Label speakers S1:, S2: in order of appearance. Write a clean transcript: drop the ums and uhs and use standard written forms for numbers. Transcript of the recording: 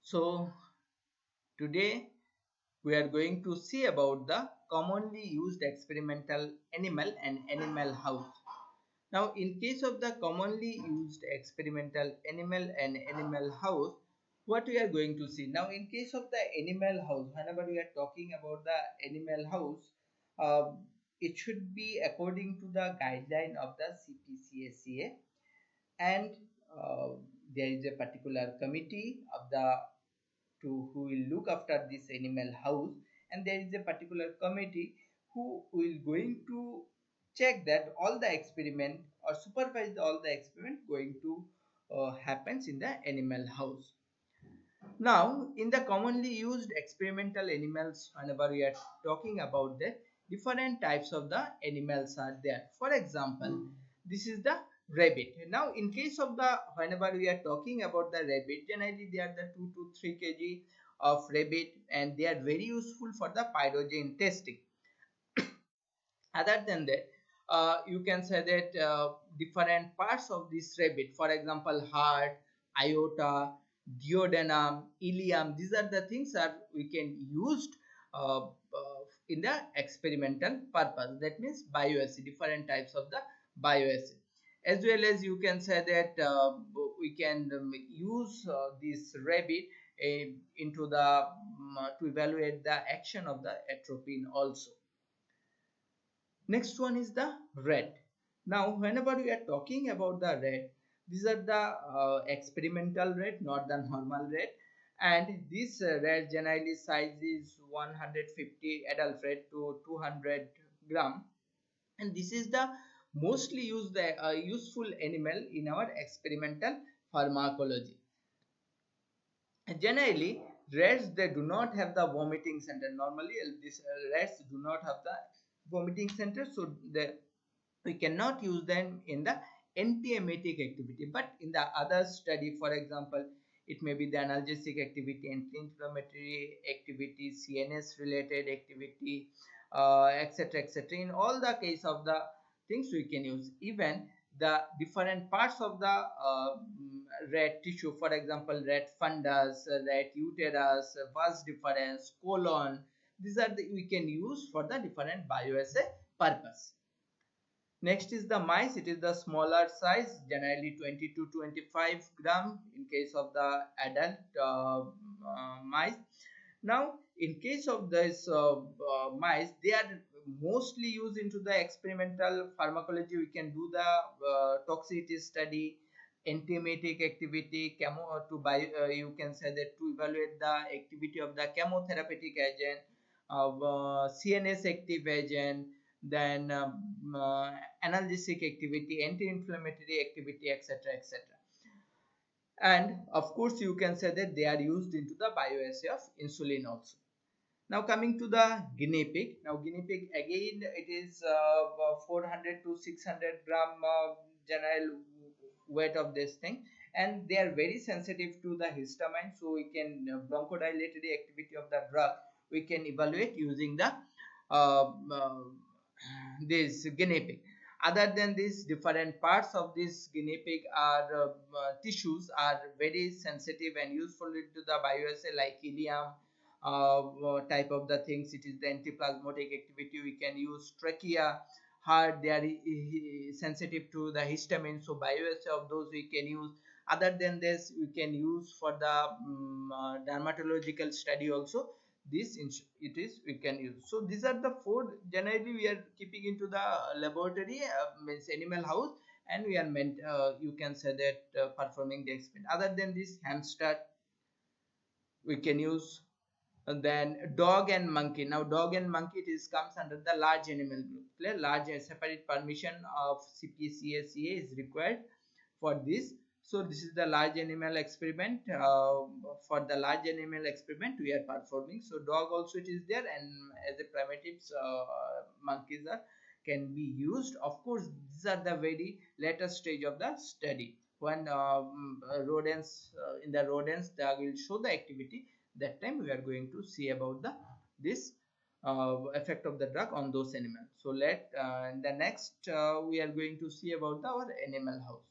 S1: So today we are going to see about the commonly used experimental animal and animal house. Now in case of the commonly used experimental animal and animal house, what we are going to see. Now in case of the animal house, whenever we are talking about the animal house, uh, it should be according to the guideline of the CPCSCA, and uh, there is a particular committee of the who will look after this animal house, and there is a particular committee who will going to check that all the experiment or supervise all the experiment going to happens in the animal house. Now in the commonly used experimental animals, whenever we are talking about that, different types of the animals are there. For example, this is the rabbit. Now in case of the, whenever we are talking about the rabbit, generally they are the 2 to 3 kg of rabbit, and they are very useful for the pyrogen testing. Other than that, you can say that different parts of this rabbit, for example heart, aorta, duodenum, ileum, these are the things that we can use in the experimental purpose. That means bioassay, different types of the bioassay. As well as you can say that we can use this rabbit into the to evaluate the action of the atropine also. Next one is the rat. Now, whenever we are talking about the rat, these are the experimental rat, not the normal rat. And this rat generally size is 150 adult rat to 200 gram. And this is the mostly used useful animal in our experimental pharmacology. Generally, rats, they do not have the vomiting center. Normally, these rats do not have the vomiting center, so we cannot use them in the antiemetic activity. But in the other study, for example, it may be the analgesic activity, anti-inflammatory activity, CNS related activity, etc., etc. In all the case of the things we can use. Even the different parts of the rat tissue, for example rat fundus, rat uterus, vas deferens, colon, these are the we can use for the different bioassay purpose. Next is the mice. It is the smaller size, generally 20 to 25 gram in case of the adult mice. Now, in case of this mice, they are mostly used into the experimental pharmacology. We can do the toxicity study, antiemetic activity, chemo to buy. You can say that to evaluate the activity of the chemotherapeutic agent, of CNS active agent, then analgesic activity, anti-inflammatory activity, etc., etc. And of course you can say that they are used into the bioassay of insulin also. Now coming to the guinea pig. Now guinea pig, again it is 400 to 600 gram general weight of this thing, and they are very sensitive to the histamine, so we can bronchodilatory activity of the drug we can evaluate using the uh, uh, this guinea pig. Other than this, different parts of this guinea pig are tissues are very sensitive and useful to the bioassay, like ileum type of the things. It is the antiplasmotic activity. We can use trachea, heart, they are sensitive to the histamine, so bioassay of those we can use. Other than this, we can use for the dermatological study also. This it is we can use. So these are the four generally we are keeping into the laboratory, means animal house, and we are meant you can say that performing the experiment. Other than this, hamster we can use. And then dog and monkey. Now dog and monkey, it is comes under the large animal group. Clear? Large separate permission of CPCSCA is required for this. So this is the large animal experiment. For the large animal experiment we are performing. So dog also it is there, and as a primitives, monkeys are can be used. Of course these are the very latest stage of the study. When rodents, in the rodents they will show the activity, that time we are going to see about the this effect of the drug on those animals. So let in the next we are going to see about our animal house.